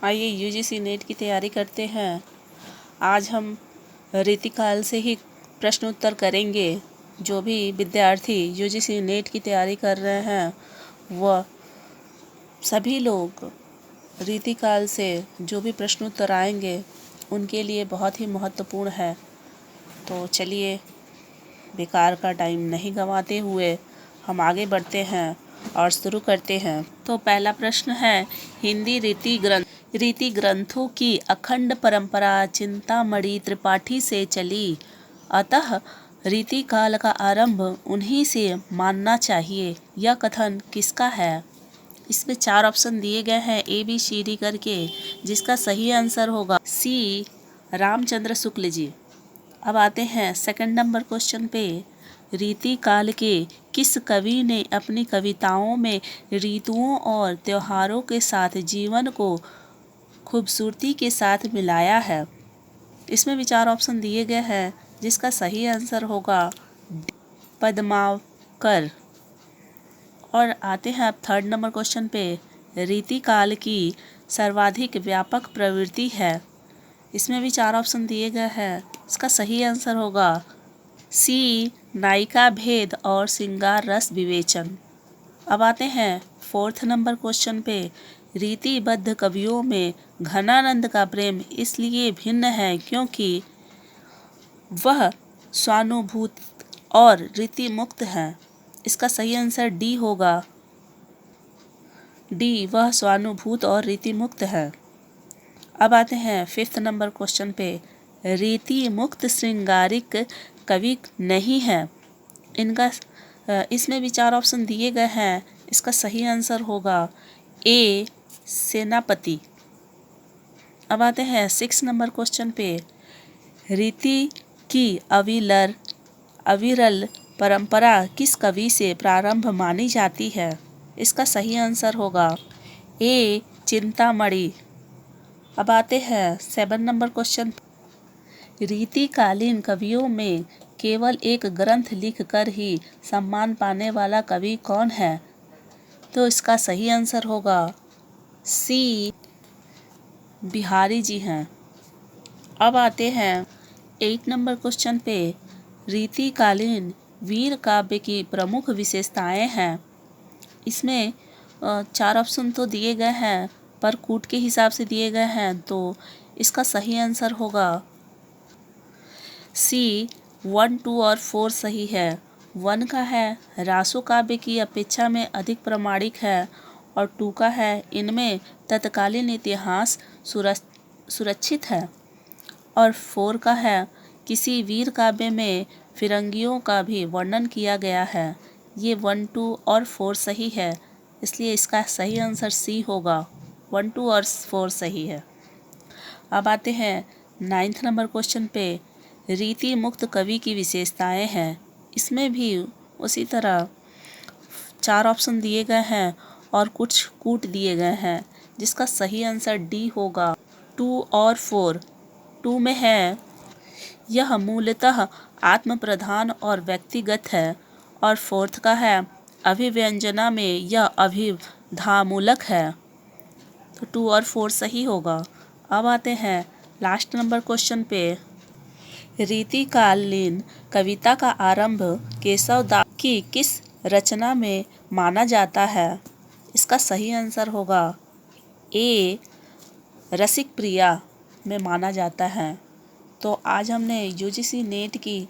आइए UGC net की तैयारी करते हैं। आज हम रीतिकाल से ही प्रश्न उत्तर करेंगे। जो भी विद्यार्थी यूजीसी नेट की तैयारी कर रहे हैं वह सभी लोग रीतिकाल से जो भी प्रश्न उत्तर आएंगे उनके लिए बहुत ही महत्वपूर्ण है। तो चलिए बेकार का टाइम नहीं गंवाते हुए हम आगे बढ़ते हैं और शुरू करते हैं। तो पहला प्रश्न है, हिंदी रीति ग्रंथों की अखंड परंपरा चिंतामणि त्रिपाठी से चली, अतः रीति काल का आरंभ उन्हीं से मानना चाहिए। यह कथन किसका है? इसमें 4 ऑप्शन दिए गए हैं ए बी सी डी करके, जिसका सही आंसर होगा सी रामचंद्र शुक्ल जी। अब आते हैं सेकंड नंबर क्वेश्चन पे। रीति काल के किस कवि ने अपनी कविताओं में ऋतुओं और त्योहारों के साथ जीवन को खूबसूरती के साथ मिलाया है? इसमें भी 4 ऑप्शन दिए गए हैं, जिसका सही आंसर होगा पद्माकर। और आते हैं अब थर्ड नंबर क्वेश्चन पे। रीति काल की सर्वाधिक व्यापक प्रवृत्ति है। इसमें भी 4 ऑप्शन दिए गए हैं, इसका सही आंसर होगा सी नायिका भेद और श्रृंगार रस विवेचन। अब आते हैं फोर्थ नंबर क्वेश्चन पे। रीतिबद्ध कवियों में घनानंद का प्रेम इसलिए भिन्न है क्योंकि वह स्वानुभूत और रीति मुक्त है। इसका सही आंसर डी होगा, डी, वह स्वानुभूत और रीति मुक्त है। अब आते हैं फिफ्थ नंबर क्वेश्चन पे। रीति मुक्त श्रृंगारिक कवि नहीं है। इसमें भी 4 ऑप्शन दिए गए हैं, इसका सही आंसर होगा ए सेनापति। अब आते हैं 6 नंबर क्वेश्चन पे। रीति की अविरल परंपरा किस कवि से प्रारंभ मानी जाती है? इसका सही आंसर होगा ए चिंतामणि। अब आते हैं 7 नंबर क्वेश्चन। रीतिकालीन कवियों में केवल एक ग्रंथ लिखकर ही सम्मान पाने वाला कवि कौन है? तो इसका सही आंसर होगा सी बिहारी जी हैं। अब आते हैं 8 नंबर क्वेश्चन पे। रीतिकालीन वीर काव्य की प्रमुख विशेषताएं हैं। इसमें 4 ऑप्शन तो दिए गए हैं पर कूट के हिसाब से दिए गए हैं, तो इसका सही आंसर होगा सी 1, 2 और 4 सही है। 1 का है रासो काव्य की अपेक्षा में अधिक प्रामाणिक है, और 2 का है इनमें तत्कालीन इतिहास सुरक्षित है, और 4 का है किसी वीर काव्य में फिरंगियों का भी वर्णन किया गया है। ये 1, 2 और 4 सही है, इसलिए इसका सही आंसर सी होगा। 1, 2 और 4 सही है। अब आते हैं 9th नंबर क्वेश्चन पे। रीति मुक्त कवि की विशेषताएं हैं। इसमें भी उसी तरह 4 ऑप्शन दिए गए हैं और कुछ कूट दिए गए हैं, जिसका सही आंसर डी होगा 2 और 4। 2 में है यह मूलतः आत्म प्रधान और व्यक्तिगत है, और 4th का है अभिव्यंजना में यह अभिधामूलक है। तो 2 और 4 सही होगा। अब आते हैं लास्ट नंबर क्वेश्चन पे। रीतिकालीन कविता का आरंभ केशव दास की किस रचना में माना जाता है? इसका सही आंसर होगा ए रसिक प्रिया में माना जाता है। तो आज हमने यूजीसी नेट की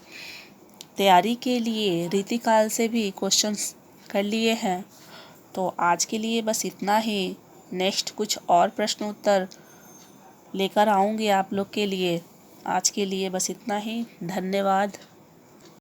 तैयारी के लिए रीतिकाल से भी क्वेश्चंस कर लिए हैं। तो आज के लिए बस इतना ही। नेक्स्ट कुछ और प्रश्न उत्तर लेकर आऊँगी आप लोग के लिए। आज के लिए बस इतना ही। धन्यवाद।